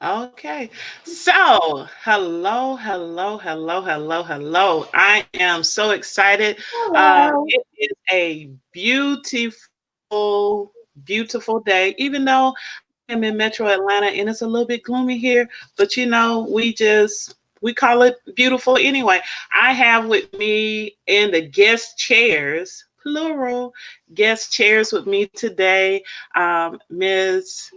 Okay. So, hello. I am so excited. Hello. It is a beautiful day, even though I am in Metro Atlanta and it's a little bit gloomy here, but we call it beautiful anyway. I have with me in the guest chairs, plural, guest chairs with me today, Ms.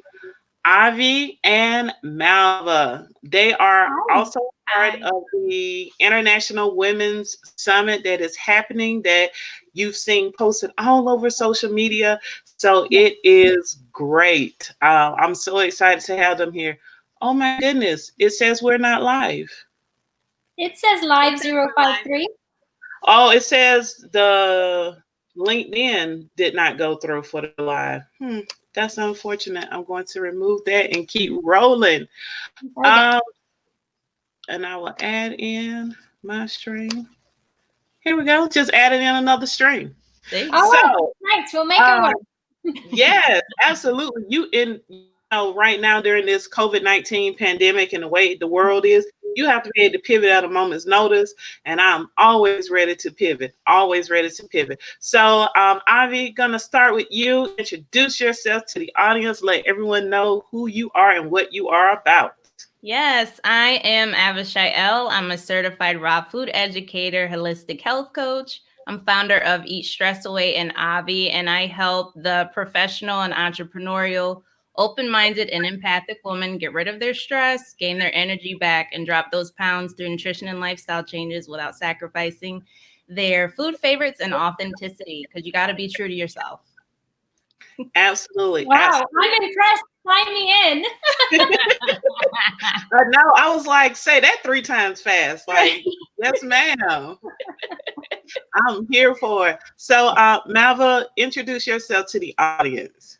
Avi and Malva. They are Hi. also part of the International Women's Summit that is happening that you've seen posted all over social media. So it is great. I'm so excited to have them here. Oh my goodness, it says we're not live. It says live 053. Oh, it says the LinkedIn did not go through for the live. That's unfortunate. I'm going to remove that and keep rolling. Okay. Um, and I will add in my string. Here we go. Just added in another string. All right. So, Thanks. We'll make it uh, work. yes, absolutely. Right now during this COVID-19 pandemic and the way the world is, you have to be able to pivot at a moment's notice. And I'm always ready to pivot. Always ready to pivot. So, Avi, gonna start with you. Introduce yourself to the audience. Let everyone know who you are and what you are about. Yes, I am Avishai. I'm a certified raw food educator, holistic health coach. I'm founder of Eat Stress Away and Avi, and I help the professional and entrepreneurial, open-minded and empathic women get rid of their stress, gain their energy back, and drop those pounds through nutrition and lifestyle changes without sacrificing their food favorites and authenticity, because you got to be true to yourself. Absolutely. Wow. I'm impressed. Sign me in. No, I was like, say that 3 times fast. Like, yes, ma'am. I'm here for it. So, Malva, introduce yourself to the audience.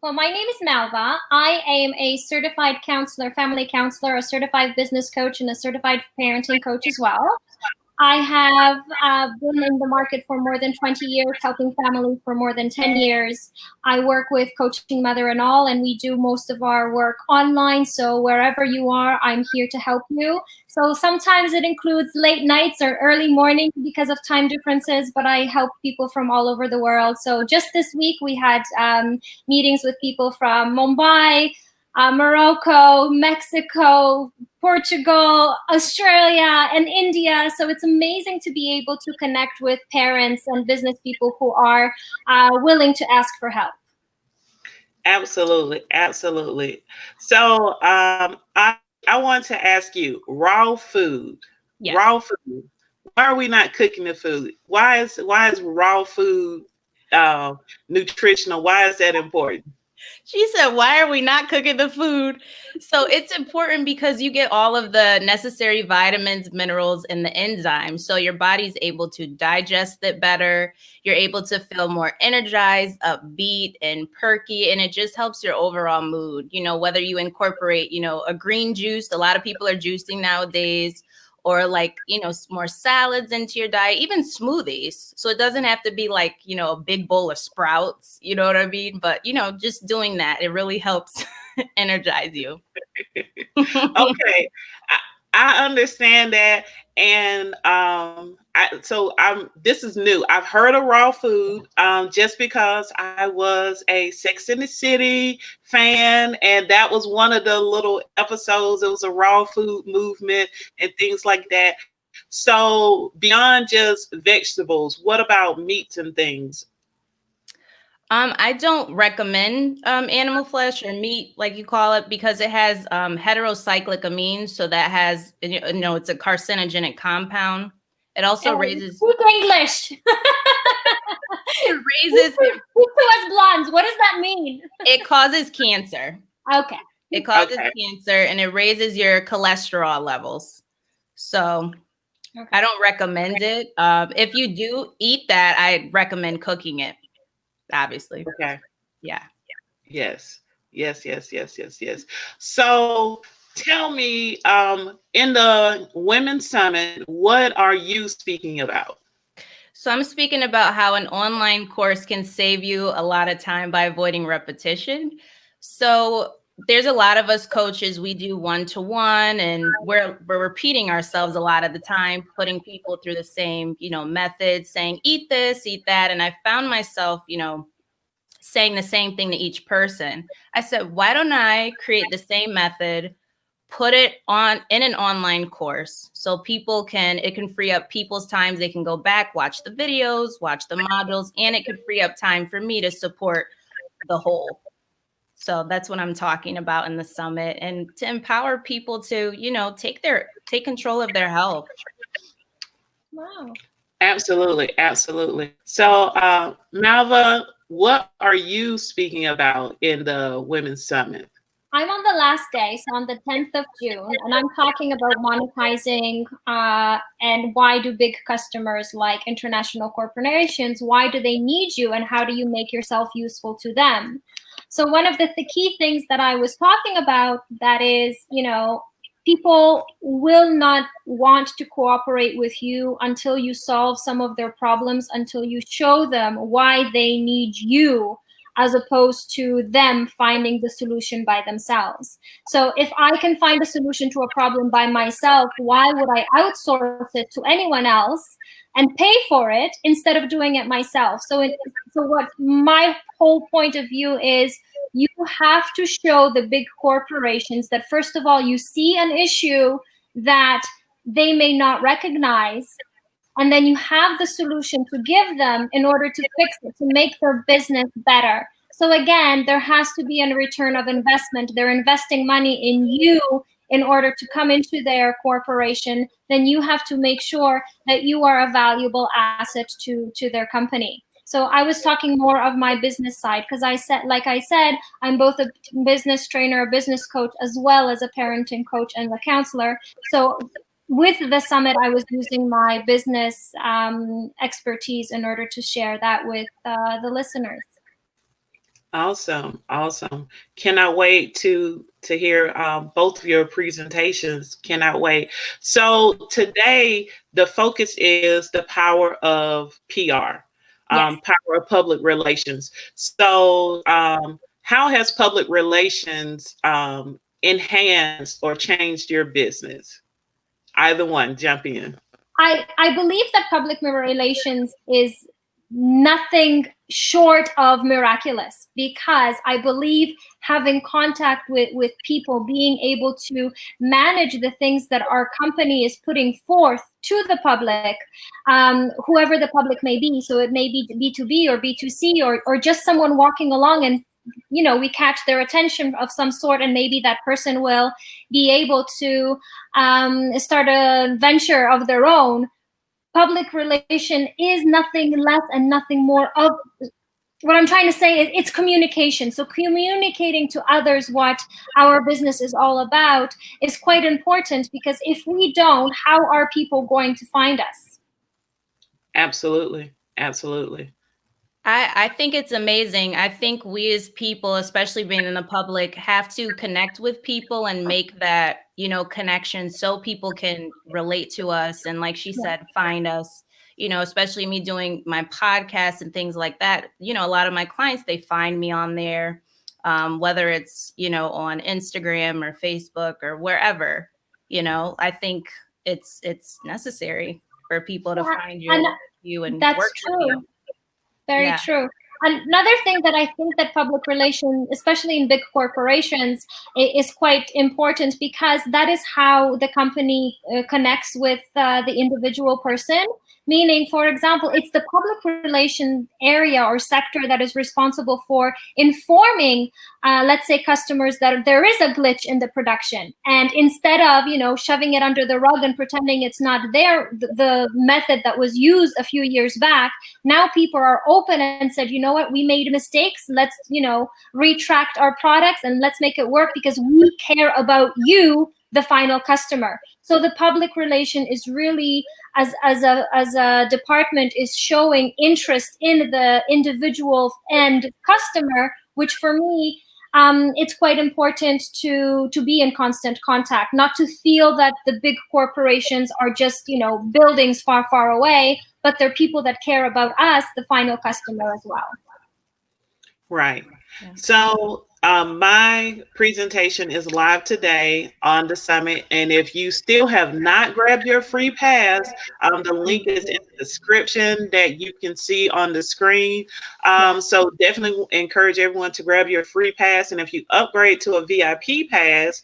Well, my name is Malva. I am a certified counselor, family counselor, a certified business coach, and a certified parenting coach as well. I have been in the market for more than 20 years, helping families for more than 10 years. I work with Coaching Mother and All, and we do most of our work online. So wherever you are, I'm here to help you. So sometimes it includes late nights or early mornings because of time differences, but I help people from all over the world. So just this week, we had meetings with people from Mumbai, Morocco, Mexico, Portugal, Australia, and India. So it's amazing to be able to connect with parents and business people who are willing to ask for help. Absolutely. So, I want to ask you, raw food. Yes. Raw food. Why are we not cooking the food? Why is raw food nutritional? Why is that important? She said, why are we not cooking the food? So it's important because you get all of the necessary vitamins, minerals, and the enzymes. So your body's able to digest it better. You're able to feel more energized, upbeat, and perky. And it just helps your overall mood. Whether you incorporate, a green juice, a lot of people are juicing nowadays, or more salads into your diet, even smoothies. So it doesn't have to be like, a big bowl of sprouts, you know what I mean? But, just doing that, it really helps energize you. Okay. I understand that. And this is new. I've heard of raw food just because I was a Sex in the City fan, and that was one of the little episodes. It was a raw food movement and things like that. So beyond just vegetables, what about meats and things? I don't recommend animal flesh or meat, like you call it, because it has heterocyclic amines. So that has, it's a carcinogenic compound. It also raises. Speak English. It raises. Speak to us blondes. What does that mean? It causes cancer. Okay. It causes cancer, and it raises your cholesterol levels. So I don't recommend it. If you do eat that, I recommend cooking it. Obviously. Okay. Yeah. Yes. So tell me, in the Women's Summit, what are you speaking about? So I'm speaking about how an online course can save you a lot of time by avoiding repetition. So there's a lot of us coaches, we do one-to-one and we're repeating ourselves a lot of the time, putting people through the same, methods, saying, eat this, eat that. And I found myself, saying the same thing to each person. I said, why don't I create the same method, put it on in an online course so it can free up people's times. They can go back, watch the videos, watch the modules, and it could free up time for me to support the whole. So that's what I'm talking about in the summit, and to empower people to, take control of their health. Wow. Absolutely, absolutely. So, Malva, what are you speaking about in the Women's Summit? I'm on the last day, so on the 10th of June, and I'm talking about monetizing and why do big customers like international corporations, why do they need you, and how do you make yourself useful to them? So one of the key things that I was talking about, that is, people will not want to cooperate with you until you solve some of their problems, until you show them why they need you, as opposed to them finding the solution by themselves. So if I can find a solution to a problem by myself, why would I outsource it to anyone else and pay for it instead of doing it myself? So what my whole point of view is, you have to show the big corporations that, first of all, you see an issue that they may not recognize, and then you have the solution to give them in order to fix it, to make their business better. So again, there has to be a return of investment. They're investing money in you in order to come into their corporation. Then you have to make sure that you are a valuable asset to their company. So I was talking more of my business side, because like I said, I'm both a business trainer, a business coach, as well as a parenting coach and a counselor. So with the summit, I was using my business expertise in order to share that with the listeners. Awesome, awesome. Cannot wait to hear both of your presentations. Cannot wait. So today the focus is the power of PR, Yes. power of public relations. So how has public relations enhanced or changed your business? Either one, jump in. I believe that public relations is nothing short of miraculous, because I believe having contact with people, being able to manage the things that our company is putting forth to the public, whoever the public may be. So it may be B2B or B2C, or just someone walking along and we catch their attention of some sort, and maybe that person will be able to start a venture of their own. Public relation is nothing less and nothing more of, what I'm trying to say is, it's communication. So communicating to others what our business is all about is quite important, because if we don't, how are people going to find us? Absolutely, absolutely. I think it's amazing. I think we as people, especially being in the public, have to connect with people and make that, connection so people can relate to us. And like she said, find us, especially me doing my podcast and things like that. A lot of my clients, they find me on there, whether it's, on Instagram or Facebook or wherever. I think it's necessary for people to find you and that's work true. with you. Very true. Another thing that I think that public relations, especially in big corporations, is quite important, because that is how the company connects with the individual person. Meaning, for example, it's the public relations area or sector that is responsible for informing, let's say, customers that there is a glitch in the production. And instead of, shoving it under the rug and pretending it's not there, the method that was used a few years back, now people are open and said, you know what, we made mistakes. Let's, retract our products and let's make it work, because we care about you, the final customer. So the public relation is really, as a department, is showing interest in the individual and customer, which for me, it's quite important to be in constant contact, not to feel that the big corporations are just, buildings far, far away, but they're people that care about us, the final customer as well. Right. Yeah. So my presentation is live today on the summit. And if you still have not grabbed your free pass, the link is in the description that you can see on the screen. So definitely encourage everyone to grab your free pass. And if you upgrade to a VIP pass,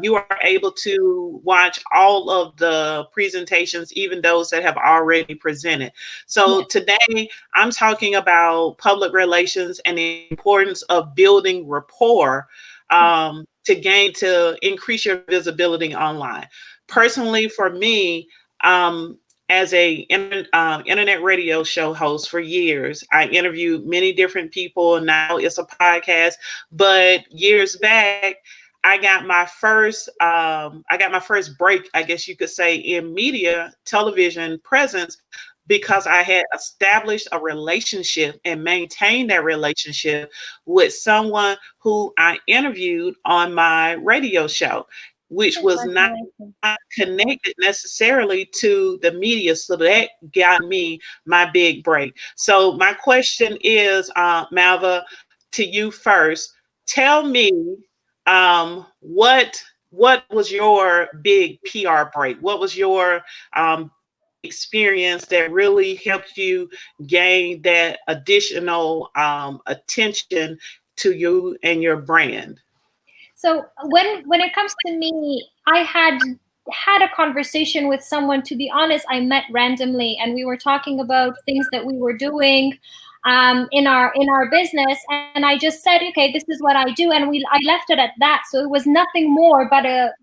you are able to watch all of the presentations, even those that have already presented. So today I'm talking about public relations and the importance of building rapport to increase your visibility online. Personally, for me, as a internet radio show host for years, I interviewed many different people, and now it's a podcast. But years back, I got my first break, I guess you could say, in media television presence because I had established a relationship and maintained that relationship with someone who I interviewed on my radio show, which was not connected necessarily to the media. So that got me my big break. So my question is, Malva, to you first. Tell me, what was your big PR break? What was your experience that really helped you gain that additional attention to you and your brand? So when it comes to me, I had a conversation with someone. To be honest, I met randomly, and we were talking about things that we were doing in our business, and I just said, okay, this is what I do, and I left it at that. So it was nothing more but a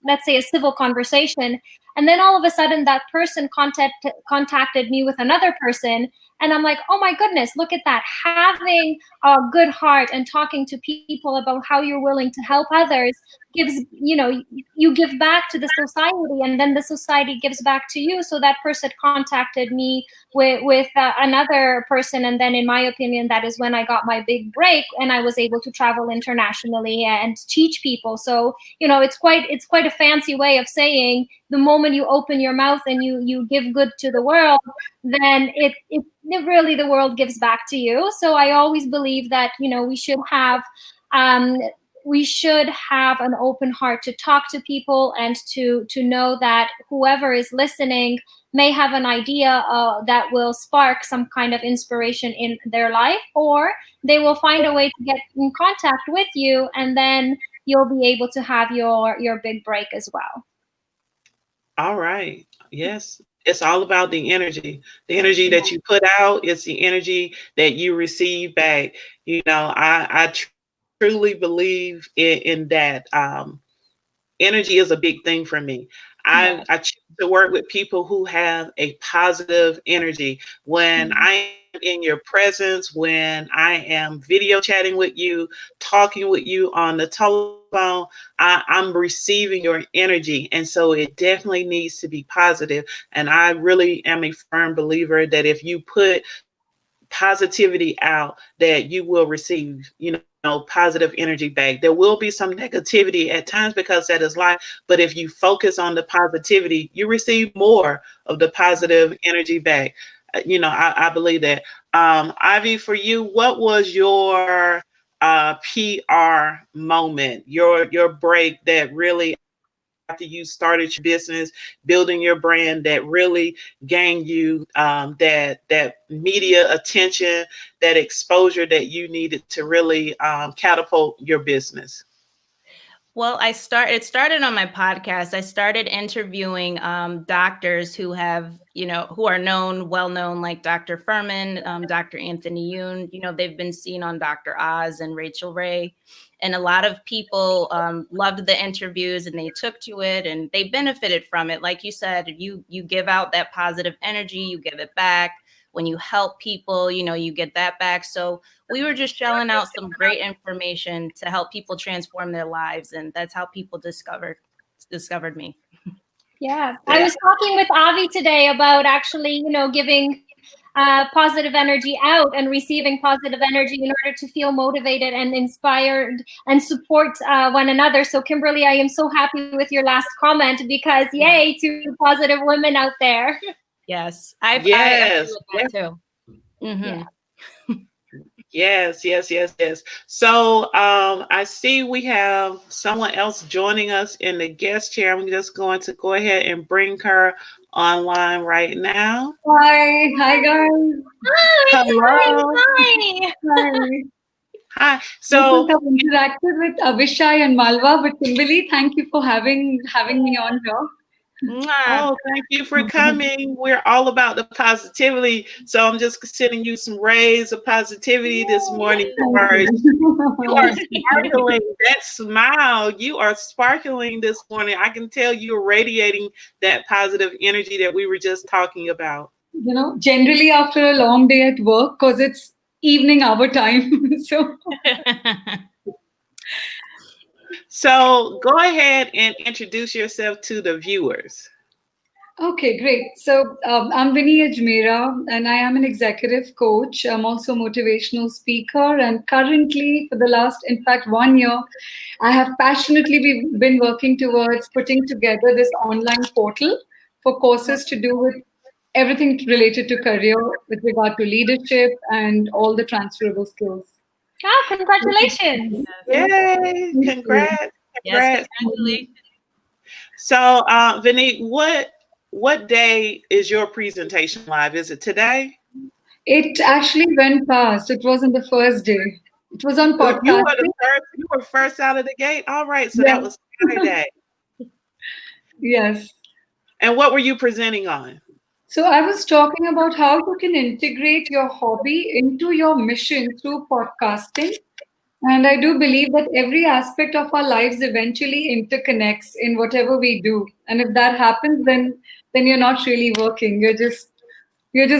let's say a civil conversation. And then all of a sudden, that person contacted me with another person, and I'm like, oh my goodness, look at that! Having a good heart and talking to people about how you're willing to help others gives, you give back to the society, and then the society gives back to you. So that person contacted me with another person, and then in my opinion, that is when I got my big break, and I was able to travel internationally and teach people. So it's quite a fancy way of saying, the moment you open your mouth and you give good to the world, then it really, the world gives back to you. So I always believe that we should have an open heart to talk to people, and to know that whoever is listening may have an idea that will spark some kind of inspiration in their life, or they will find a way to get in contact with you, and then you'll be able to have your big break as well. All right. Yes. It's all about the energy. The energy that you put out, it's the energy that you receive back. I truly believe in that. Energy is a big thing for me. I choose to work with people who have a positive energy. When I am in your presence, when I am video chatting with you, talking with you on the telephone, I'm receiving your energy. And so it definitely needs to be positive. And I really am a firm believer that if you put positivity out, that you will receive, positive energy back. There will be some negativity at times because that is life. But if you focus on the positivity, you receive more of the positive energy back. I believe that. Ivy, for you, what was your PR moment, your break that really, after you started your business, building your brand, that really gained you that media attention, that exposure that you needed to really catapult your business? Well, it started on my podcast. I started interviewing doctors who who are well known, like Dr. Furman, Dr. Anthony Yoon. They've been seen on Dr. Oz and Rachel Ray. And a lot of people loved the interviews, and they took to it, and they benefited from it. Like you said, you give out that positive energy, you give it back. When you help people, you get that back. So we were just shelling out some great information to help people transform their lives. And that's how people discovered me. Yeah. I was talking with Avi today about actually, giving positive energy out and receiving positive energy in order to feel motivated and inspired and support one another. So Kimberly, I am so happy with your last comment, because yay to positive women out there. Yes, I Yes. agree with that too. Mm-hmm. Yeah. Yes, yes, yes, yes. So I see we have someone else joining us in the guest chair. I'm just going to go ahead and bring her online right now. Hi guys. Hi, Hello. hi. Hi. Hi. I So think I've interacted with Avishai and Malva, but Kimberly, thank you for having me on here. Mwah. oh, thank you for coming. We're all about the positivity. So I'm just sending you some rays of positivity this morning. Thank You are you. sparkling. That smile, you are sparkling this morning. I can tell you're radiating that positive energy that we were just talking about. Generally after a long day at work, because it's evening our time. So So go ahead and introduce yourself to the viewers. okay, great. So I'm Vinee Ajmera, and I am an executive coach. I'm also a motivational speaker, and currently, for the last, in fact, 1 year, I have passionately been working towards putting together this online portal for courses to do with everything related to career, with regard to leadership and all the transferable skills. Oh, congratulations. Yay! Congrats! Yes, Congrats! congratulations. So, Vinny, what day is your presentation live? Is it today? It actually went past. It was on the first day. It was on You were the podcasting. first. You were first out of the gate. All right, so Yeah. that was Saturday. Yes. And what were you presenting on? So I was talking about how you can integrate your hobby into your mission through podcasting. And I do believe that every aspect of our lives eventually interconnects in whatever we do. And if that happens, then you're not really working. You're just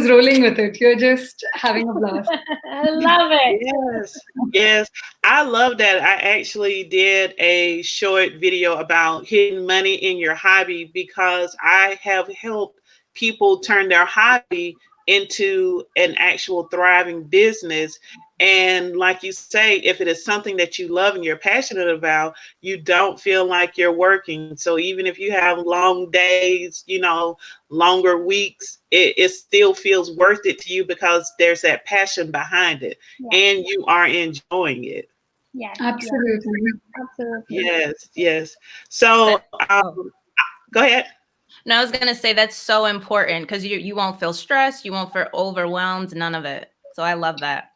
rolling with it. You're just having a blast. I love it. Yes, yes. I love that. I actually did a short video about hidden money in your hobby because I have helped people turn their hobby into an actual thriving business. And like you say, if it is something that you love and you're passionate about, you don't feel like you're working. So even if you have long days, longer weeks, it still feels worth it to you because there's that passion behind it Yeah. and you are enjoying it. Yes. Absolutely. Absolutely. Yes, yes. So Oh. go ahead. No, I was gonna say that's so important because you won't feel stressed, you won't feel overwhelmed, none of it. So I love that.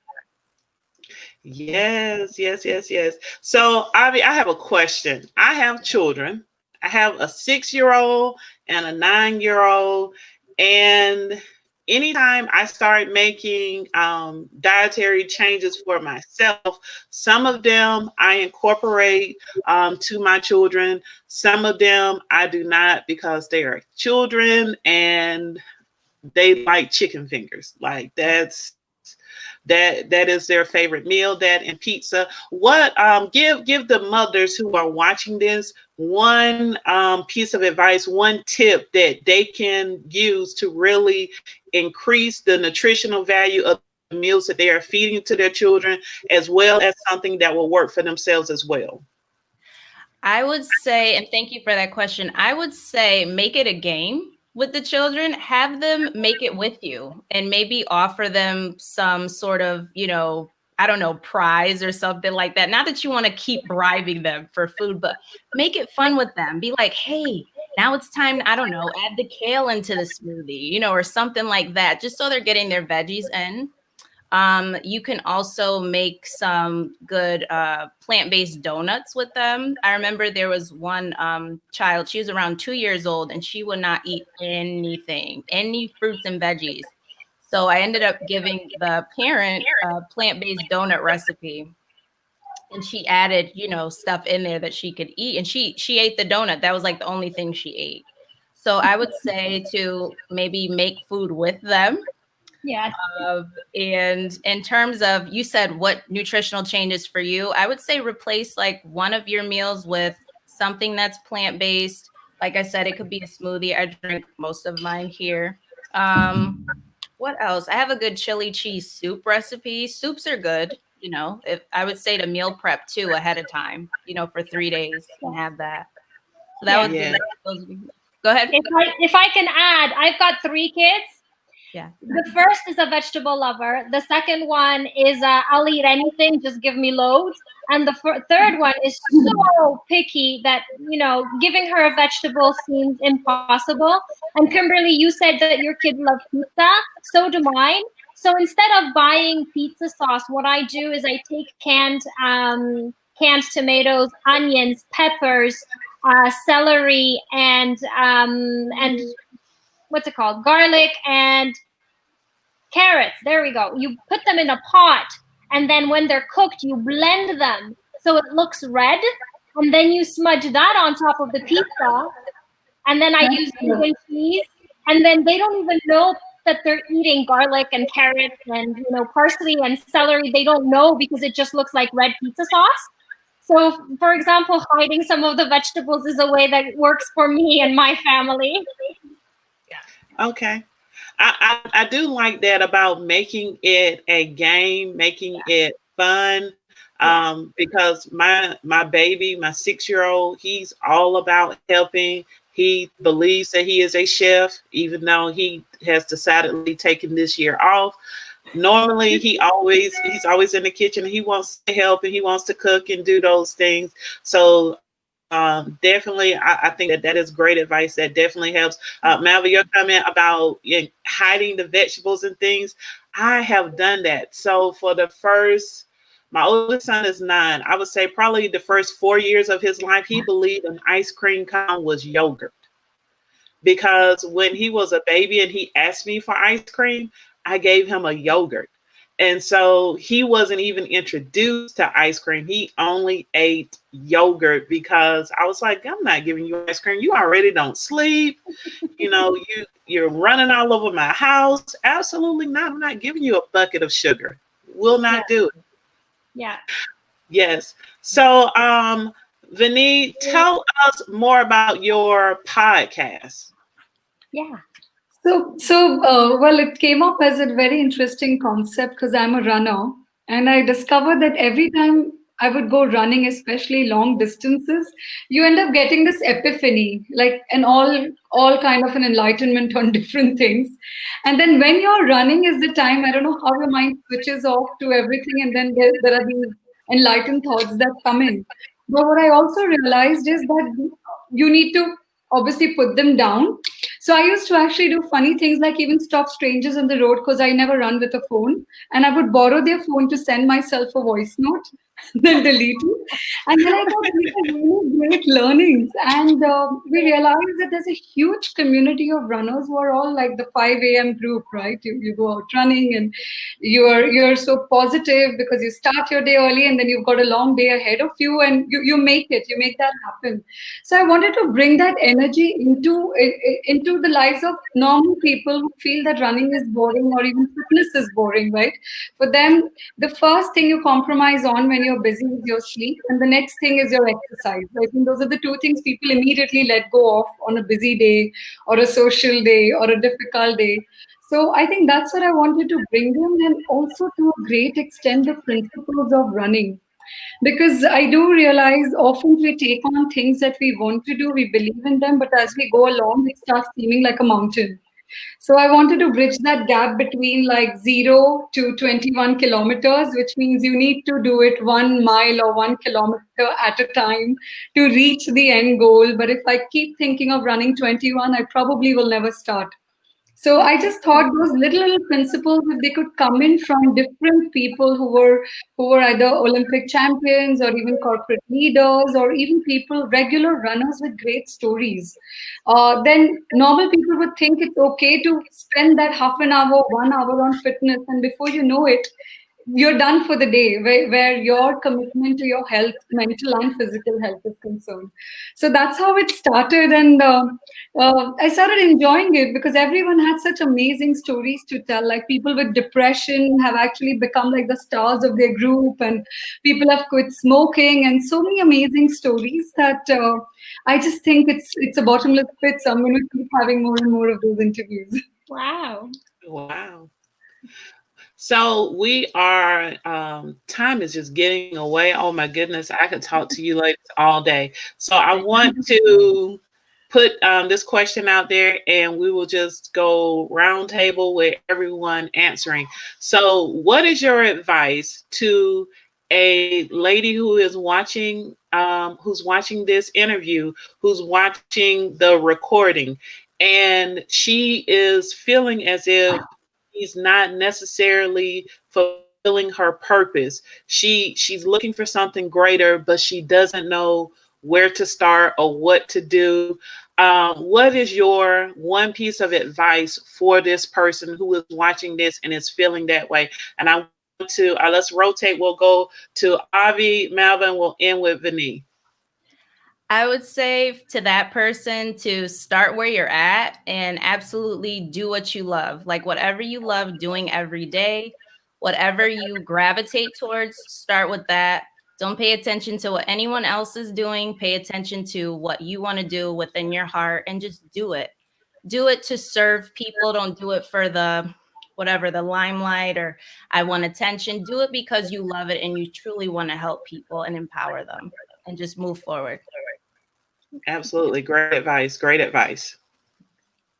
Yes, yes, yes, yes. So I have a question. I have children. I have a 6-year-old and a 9-year-old. And anytime I start making dietary changes for myself, some of them I incorporate to my children. Some of them I do not because they are children and they like chicken fingers. Like that is their favorite meal, that and pizza. What give the mothers who are watching this one piece of advice, one tip that they can use to really increase the nutritional value of the meals that they are feeding to their children, as well as something that will work for themselves as well? I would say, and thank you for that question, I would say make it a game with the children, have them make it with you, and maybe offer them some sort of, I don't know, prize or something like that. Not that you want to keep bribing them for food, but make it fun with them. Be like, hey, now it's time, I don't know, add the kale into the smoothie, or something like that, just so they're getting their veggies in. You can also make some good plant-based donuts with them. I remember there was one child, she was around 2 years old, and she would not eat anything, any fruits and veggies. So I ended up giving the parent a plant-based donut recipe. And she added, stuff in there that she could eat. And she ate the donut. That was like the only thing she ate. So I would say to maybe make food with them. Yes. And in terms of, you said what nutritional changes for you, I would say replace like one of your meals with something that's plant-based. Like I said, it could be a smoothie. I drink most of mine here. What else? I have a good chili cheese soup recipe. Soups are good. If I would say to meal prep too ahead of time, for 3 days and have that. So that would Yeah. be those. Go ahead. If I can add, I've got 3 kids. Yeah. The first is a vegetable lover. The second one is I'll eat anything, just give me loads. And the third one is so picky that, giving her a vegetable seems impossible. And Kimberly, you said that your kids love pizza. So do mine. So instead of buying pizza sauce, what I do is I take canned tomatoes, onions, peppers, celery, and what's it called? Garlic and carrots. There we go. You put them in a pot, and then when they're cooked, you blend them so it looks red, and then you smudge that on top of the pizza. And then I use vegan cheese, and then they don't even know that they're eating garlic and carrots and parsley and celery. They don't know because it just looks like red pizza sauce. So, for example, hiding some of the vegetables is a way that works for me and my family. Okay. I do like that about making it a game, making it fun. Because my baby, my 6-year-old, he's all about helping. He believes that he is a chef, even though he has decidedly taken this year off. Normally, he's always in the kitchen. He wants to help and he wants to cook and do those things. So definitely, I think that is great advice. That definitely helps. Malva, your comment about hiding the vegetables and things, I have done that. So for my oldest son is 9. I would say probably the first 4 years of his life, he believed an ice cream cone was yogurt. Because when he was a baby and he asked me for ice cream, I gave him a yogurt. And so he wasn't even introduced to ice cream. He only ate yogurt because I was like, I'm not giving you ice cream. You already don't sleep. You're running all over my house. Absolutely not. I'm not giving you a bucket of sugar. Will not do it. Yeah. Yes. So, Vinee, tell us more about your podcast. Yeah. Well, it came up as a very interesting concept because I'm a runner, and I discovered that every time I would go running, especially long distances, you end up getting this epiphany, like an all kind of an enlightenment on different things. And then when you're running is the time, I don't know how your mind switches off to everything, and then there are these enlightened thoughts that come in. But what I also realized is that you need to obviously put them down. So I used to actually do funny things like even stop strangers on the road because I never run with a phone. And I would borrow their phone to send myself a voice note, then delete it. And then I thought these are really great learnings. And we realized that there's a huge community of runners who are all like the 5 a.m. group, right? You go out running and you're so positive because you start your day early and then you've got a long day ahead of you and you make that happen. So I wanted to bring that energy into the lives of normal people who feel that running is boring or even fitness is boring, right? For them, the first thing you compromise on when you're busy is your sleep, and the next thing is your exercise. I think those are the two things people immediately let go of on a busy day or a social day or a difficult day. So I think that's what I wanted to bring in, and also to a great extent the principles of running. Because I do realize often we take on things that we want to do, we believe in them, but as we go along, it starts seeming like a mountain. So I wanted to bridge that gap between like 0 to 21 kilometers, which means you need to do it 1 mile or 1 kilometer at a time to reach the end goal. But if I keep thinking of running 21, I probably will never start. So I just thought those little principles, if they could come in from different people who were either Olympic champions or even corporate leaders or even people, regular runners with great stories, then normal people would think it's okay to spend that half an hour, 1 hour on fitness, and before you know it, you're done for the day, where your commitment to your health, mental and physical health is concerned. So that's how it started. And I started enjoying it because everyone had such amazing stories to tell. Like people with depression have actually become like the stars of their group, and people have quit smoking, and so many amazing stories that I just think it's a bottomless pit. So I'm going to keep having more and more of those interviews. Wow. Wow. So we are, time is just getting away. Oh my goodness, I could talk to you ladies all day. So I want to put this question out there and we will just go round table with everyone answering. So what is your advice to a lady who's watching this interview, who's watching the recording, and she is feeling as if he's not necessarily fulfilling her purpose. She's looking for something greater, but she doesn't know where to start or what to do. What is your one piece of advice for this person who is watching this and is feeling that way? And I want to let's rotate. We'll go to Avi, Malva, and we'll end with Vinee. I would say to that person to start where you're at and absolutely do what you love. Like whatever you love doing every day, whatever you gravitate towards, start with that. Don't pay attention to what anyone else is doing. Pay attention to what you want to do within your heart and just do it. Do it to serve people. Don't do it for the limelight or I want attention. Do it because you love it and you truly want to help people and empower them and just move forward. Absolutely. Great advice. Great advice.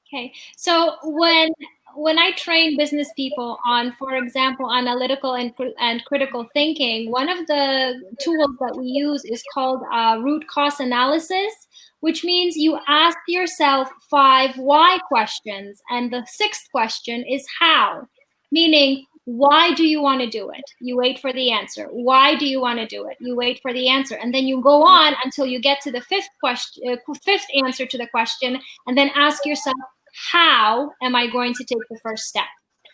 Okay. So when I train business people on, for example, analytical and critical thinking, one of the tools that we use is called root cause analysis, which means you ask yourself 5 why questions. And the 6th question is how, meaning, why do you want to do it? You wait for the answer. Why do you want to do it? You wait for the answer. And then you go on until you get to the 5th answer to the question, and then ask yourself, how am I going to take the first step?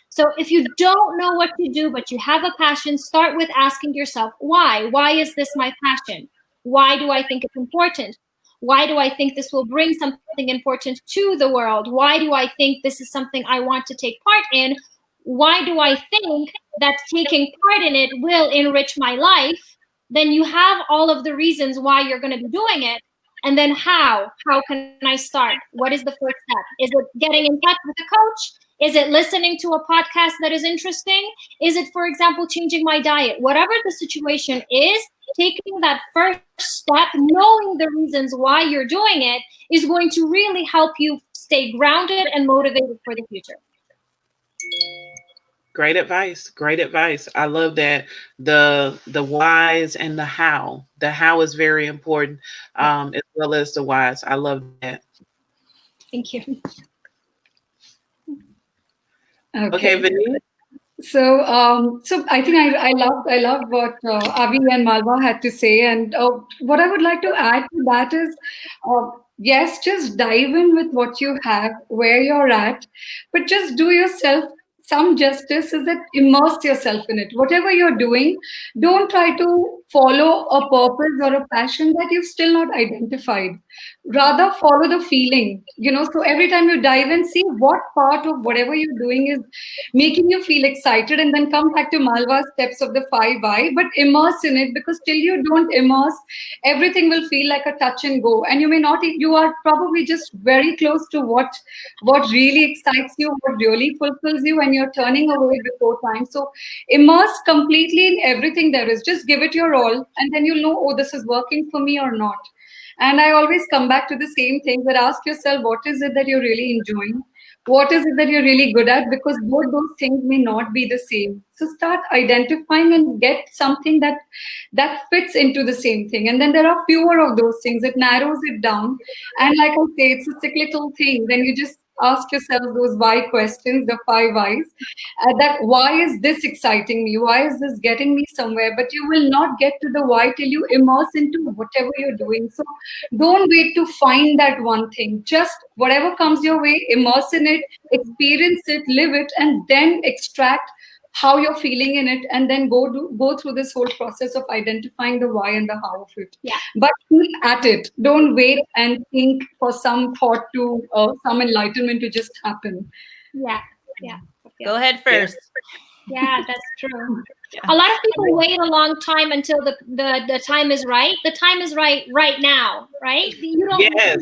So if you don't know what to do, but you have a passion, start with asking yourself, why? Why is this my passion? Why do I think it's important? Why do I think this will bring something important to the world? Why do I think this is something I want to take part in? Why do I think that taking part in it will enrich my life? Then you have all of the reasons why you're going to be doing it. And then how? How can I start? What is the first step? Is it getting in touch with a coach? Is it listening to a podcast that is interesting? Is it, for example, changing my diet? Whatever the situation is, taking that first step, knowing the reasons why you're doing it, is going to really help you stay grounded and motivated for the future. Great advice. Great advice. I love that. The whys and the how. The how is very important, as well as the whys. I love that. Thank you. Okay, Vinee. So, I think I love what Avi and Malva had to say, and what I would like to add to that is, yes, just dive in with what you have, where you're at, but just do yourself some justice. Is that immerse yourself in it. Whatever you're doing, don't try to follow a purpose or a passion that you've still not identified. Rather, follow the feeling. So every time you dive in, see what part of whatever you're doing is making you feel excited, and then come back to Malva's steps of the 5 why, but immerse in it, because till you don't immerse, everything will feel like a touch and go, and you are probably just very close to what really excites you, what really fulfills you, and you're turning away before time. So immerse completely in everything there is. Just give it your all, and then you'll know, oh, this is working for me or not. And I always come back to the same thing, that ask yourself, what is it that you're really enjoying? What is it that you're really good at? Because both those things may not be the same. So start identifying and get something that fits into the same thing. And then there are fewer of those things. It narrows it down. And like I say, it's a cyclical thing. Then you just ask yourself those why questions, the 5 whys. That why is this exciting me? Why is this getting me somewhere? But you will not get to the why till you immerse into whatever you're doing. So don't wait to find that one thing. Just whatever comes your way, immerse in it, experience it, live it, and then extract how you're feeling in it, and then go through this whole process of identifying the why and the how of it. Yeah. But keep at it. Don't wait and think for some thought to some enlightenment to just happen. Yeah. Go ahead first. Yeah, that's true. A lot of people wait a long time until the time is right. The time is right now, right? You don't. Yes.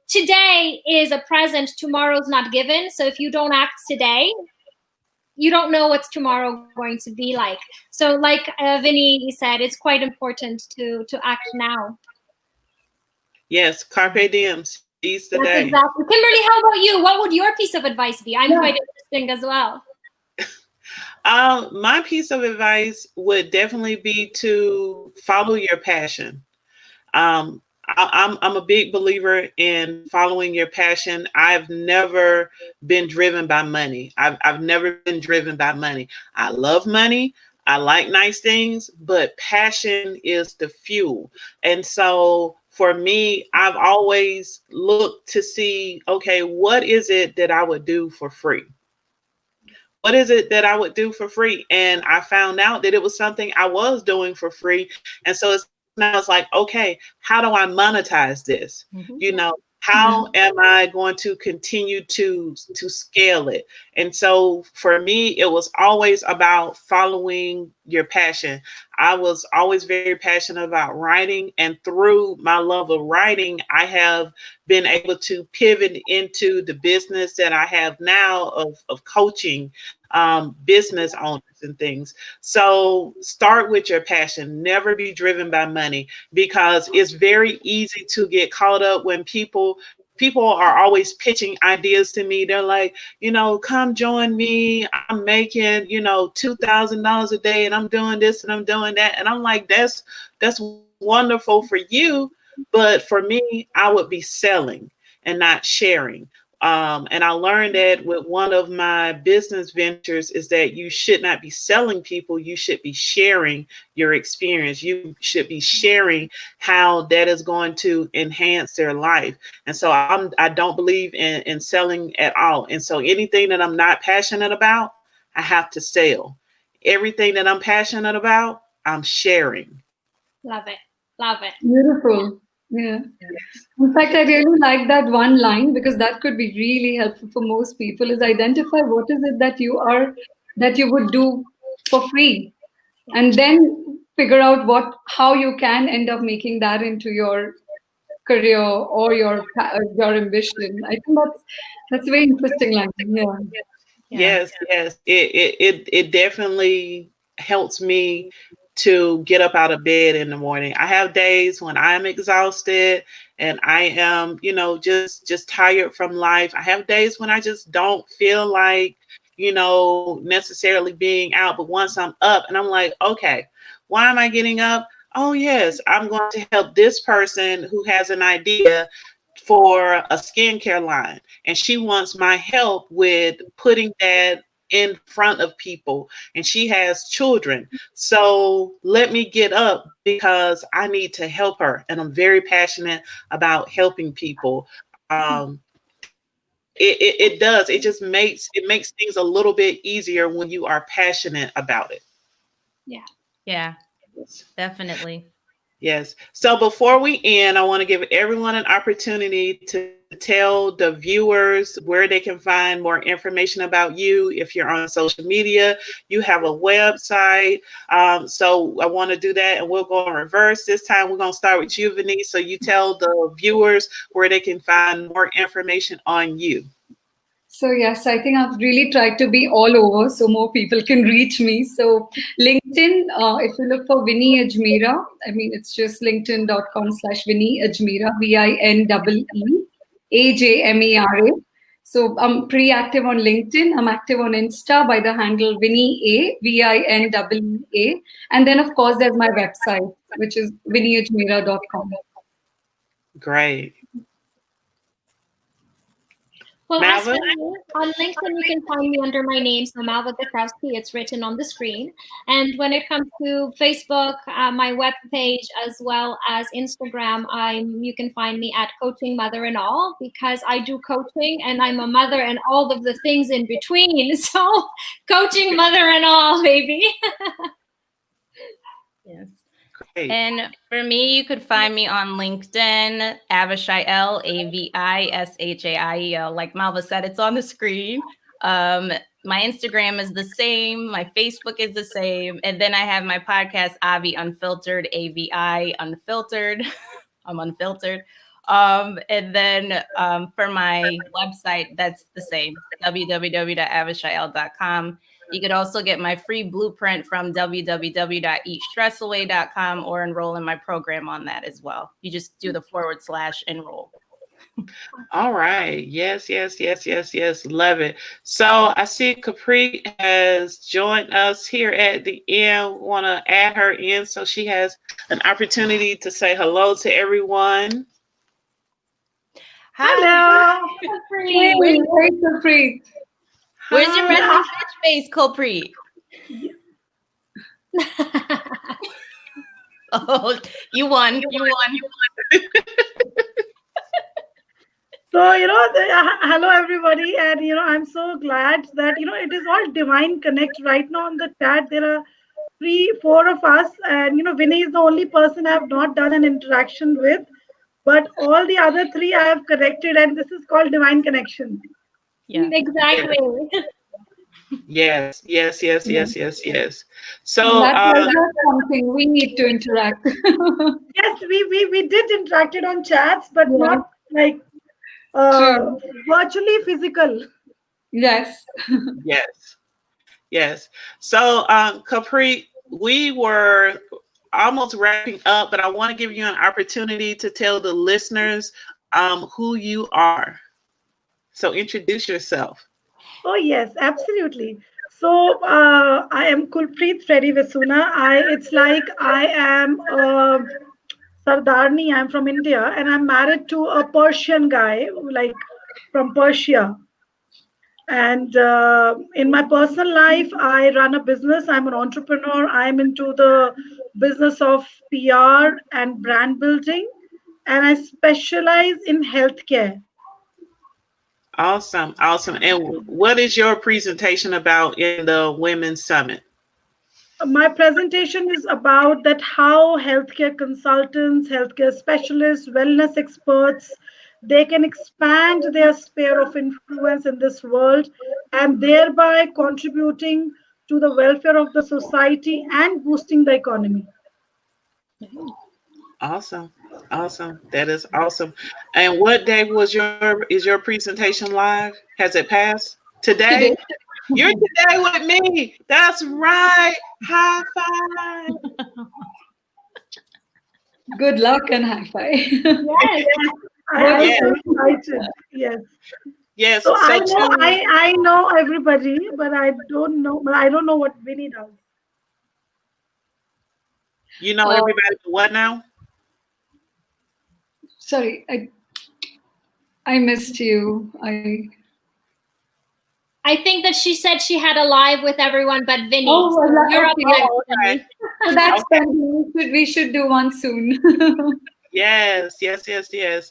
Today is a present. Tomorrow's not given. So if you don't act today, you don't know what's tomorrow going to be like. So like Vinnie said, it's quite important to act now. Yes, carpe diem, seize the That's day. exactly. Kimberly, how about you? What would your piece of advice be? I'm quite interesting as well. My piece of advice would definitely be to follow your passion. I'm a big believer in following your passion. I've never been driven by money. I've never been driven by money. I love money. I like nice things, but passion is the fuel. And so for me, I've always looked to see, okay, what is it that I would do for free? What is it that I would do for free? And I found out that it was something I was doing for free. And so it's now it's like, okay, how do I monetize this? You know, how am I going to continue to scale it? And so for me, it was always about following your passion. I was always very passionate about writing, and through my love of writing, I have been able to pivot into the business that I have now of coaching business owners and things. So start with your passion. Never be driven by money, because it's very easy to get caught up when people are always pitching ideas to me. They're like, come join me. I'm making, $2,000 a day, and I'm doing this and I'm doing that. And I'm like, that's wonderful for you. But for me, I would be selling and not sharing. And I learned that with one of my business ventures is that you should not be selling people. You should be sharing your experience. You should be sharing how that is going to enhance their life. And so I don't believe in selling at all. And so anything that I'm not passionate about, I have to sell. Everything that I'm passionate about, I'm sharing. Love it. Love it. Beautiful. Yeah. In fact, I really like that one line, because that could be really helpful for most people, is identify what is it that you would do for free, and then figure out how you can end up making that into your career or your ambition. I think that's a very interesting line. Yeah. Yes. It definitely helps me to get up out of bed in the morning. I have days when I'm exhausted and I am, just tired from life. I have days when I just don't feel like, necessarily being out. But once I'm up and I'm like, okay, why am I getting up? Oh, yes, I'm going to help this person who has an idea for a skincare line, and she wants my help with putting that in front of people, and she has children. So let me get up because I need to help her, and I'm very passionate about helping people. It does. It makes things a little bit easier when you are passionate about it. Yeah, definitely. Yes. So before we end, I want to give everyone an opportunity to tell the viewers where they can find more information about you. If you're on social media, you have a website. So I want to do that, and we'll go in reverse. This time we're going to start with you, Vinee. So you tell the viewers where they can find more information on you. So yes, I think I've really tried to be all over so more people can reach me. So LinkedIn, if you look for Vinee Ajmera, I mean, it's just linkedin.com/Vinee Ajmera, VINEEAJMERA. So I'm pretty active on LinkedIn. I'm active on Insta by the handle Vinee VINEEA. And then, of course, there's my website, which is vineeajmera.com. Great. Well, as for Malva? me, on LinkedIn, you can find me under my name, so Malva Gasowski. It's written on the screen. And when it comes to Facebook, my web page, as well as Instagram, you can find me at Coaching Mother and All, because I do coaching and I'm a mother and all of the things in between. So, Coaching Mother and All, baby. Yes. Great. And for me, you could find me on LinkedIn, Avishai, Avishaiel. Like Malva said, it's on the screen. My Instagram is the same. My Facebook is the same. And then I have my podcast, Avi Unfiltered, AVI Unfiltered. I'm unfiltered. And then for my website, that's the same, www.avishael.com. You could also get my free blueprint from www.eatstressaway.com or enroll in my program on that as well. You just do the /enroll. All right. Yes, yes, yes, yes, yes. Love it. So I see Capri has joined us here at the end. Want to add her in so she has an opportunity to say hello to everyone. Hello. Hey, Kulpreet. Where's your resting bitch face, Kulpreet? Oh, you won. You won. So, hello everybody. And, I'm so glad that, it is all divine connect right now on the chat. There are 4 of us. And, Vinny is the only person I have not done an interaction with. But all the other 3 I have connected. And this is called divine connection. Yeah. Exactly. Yes, yes, yes, yes, yes, yes. So That was just something we need to interact. Yes, we did interacted on chats, but Yeah. not like True. virtually physical. Yes. yes, yes. So Capri, we were almost wrapping up, but I want to give you an opportunity to tell the listeners who you are. So introduce yourself. Oh yes, absolutely. So I am Kulpreet Freddy Vesuna. It's like I am Sardarni. I'm from India, and I'm married to a Persian guy, like from Persia. And in my personal life, I run a business. I'm an entrepreneur. I'm into the business of PR and brand building, and I specialize in healthcare. Awesome, awesome. And what is your presentation about in the Women's Summit? My presentation is about that how healthcare consultants, healthcare specialists, wellness experts, they can expand their sphere of influence in this world and thereby contributing to the welfare of the society and boosting the economy. Awesome, awesome. That is awesome. And what day is your presentation live? Has it passed? Today? You're today with me. That's right. High five. Good luck and high five. Yes. I Yes. am excited. Yes. Yes. So I So know too, I know everybody, but I don't know what Vinny does. you know everybody but what now? Sorry, I missed you. I think that she said she had a live with everyone but Vinny. Oh, well, So you're up okay. next, Okay. Vinny. So that's Okay. pending. We should do one soon. Yes, yes, yes, yes.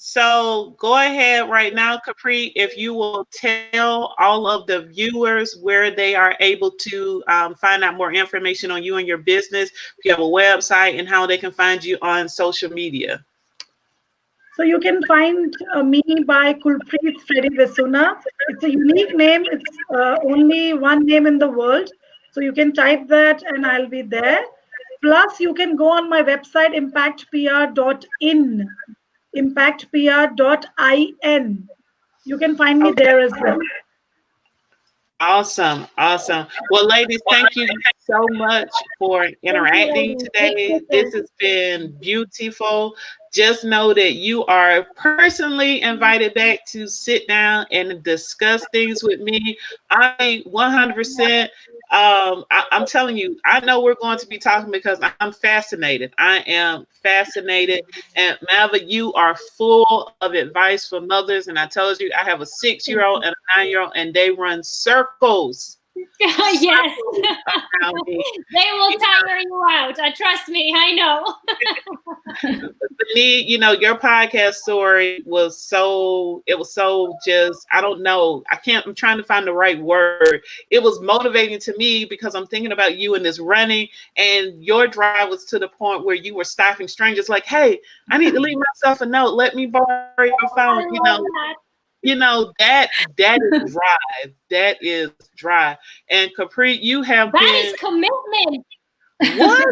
So go ahead right now, Capri, if you will tell all of the viewers where they are able to find out more information on you and your business, if you have a website, and how they can find you on social media. So you can find me by Kulpreet Freddy Vesuna. It's a unique name. It's only one name in the world. So you can type that and I'll be there. Plus, you can go on my website, impactpr.in, impactpr.in. You can find me there as well. Awesome, awesome. Well, ladies, thank you so much for interacting today. This has been beautiful. Just know that you are personally invited back to sit down and discuss things with me. I 100%. I'm telling you, I know we're going to be talking because I'm fascinated. I am fascinated. And Malva, you are full of advice for mothers. And I told you, I have a 6-year-old and a 9-year-old, and they run circles. Yes. around me. They will tire you out. Trust me, I know. Vinee, your podcast story was so just, I don't know. I'm trying to find the right word. It was motivating to me because I'm thinking about you in this running, and your drive was to the point where you were stopping strangers like, hey, I need to leave myself a note. Let me borrow your phone. That is drive. That is drive. And Capri, you have That been is commitment. what?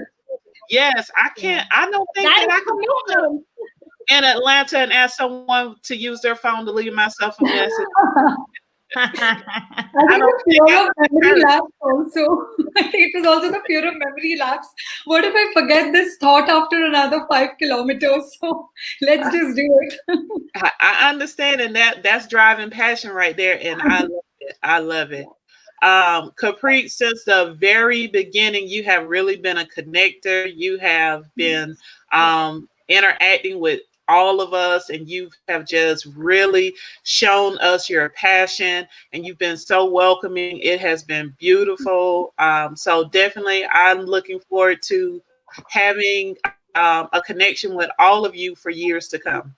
Yes, I don't think That that I is can go commitment. in Atlanta and ask someone to use their phone to leave myself a message. I I think don't the think fear I of memory lapse also. I think it was also the fear of memory lapse. What if I forget this thought after another 5 kilometers? So let's just do it. I understand, and that's driving passion right there, and I love it. I love it. Kulpreet, since the very beginning, you have really been a connector. You have been interacting with all of us, and you have just really shown us your passion, and you've been so welcoming. It has been beautiful. So definitely, I'm looking forward to having a connection with all of you for years to come.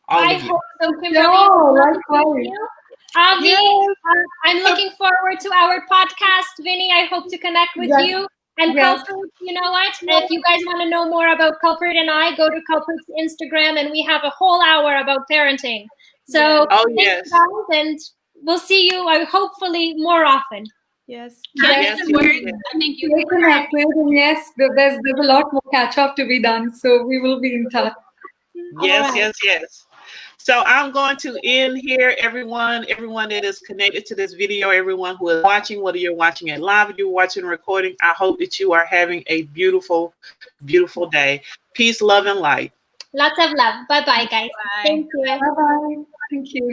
All of I you. hope so, Kimberly. No, Love to meet likewise. you. Avi, Yes. I'm looking forward to our podcast. Vinny, I hope to connect with Yes. you. And Yes. Kulpreet, you know what? If you guys want to know more about Kulpreet and I, go to Kulpreet's Instagram, and we have a whole hour about parenting. So Oh thank yes. you guys, and we'll see you hopefully more often. Yes. Yes, Yes, Some yes, words. yes. I think you stay connected. And yes, there's a lot more catch up to be done. So we will be in touch. Yes, All right. yes, yes. So I'm going to end here, everyone that is connected to this video, everyone who is watching, whether you're watching it live or you're watching recording, I hope that you are having a beautiful, beautiful day. Peace, love, and light. Lots of love. Bye-bye, guys. Bye. Thank you. Bye bye. Thank you.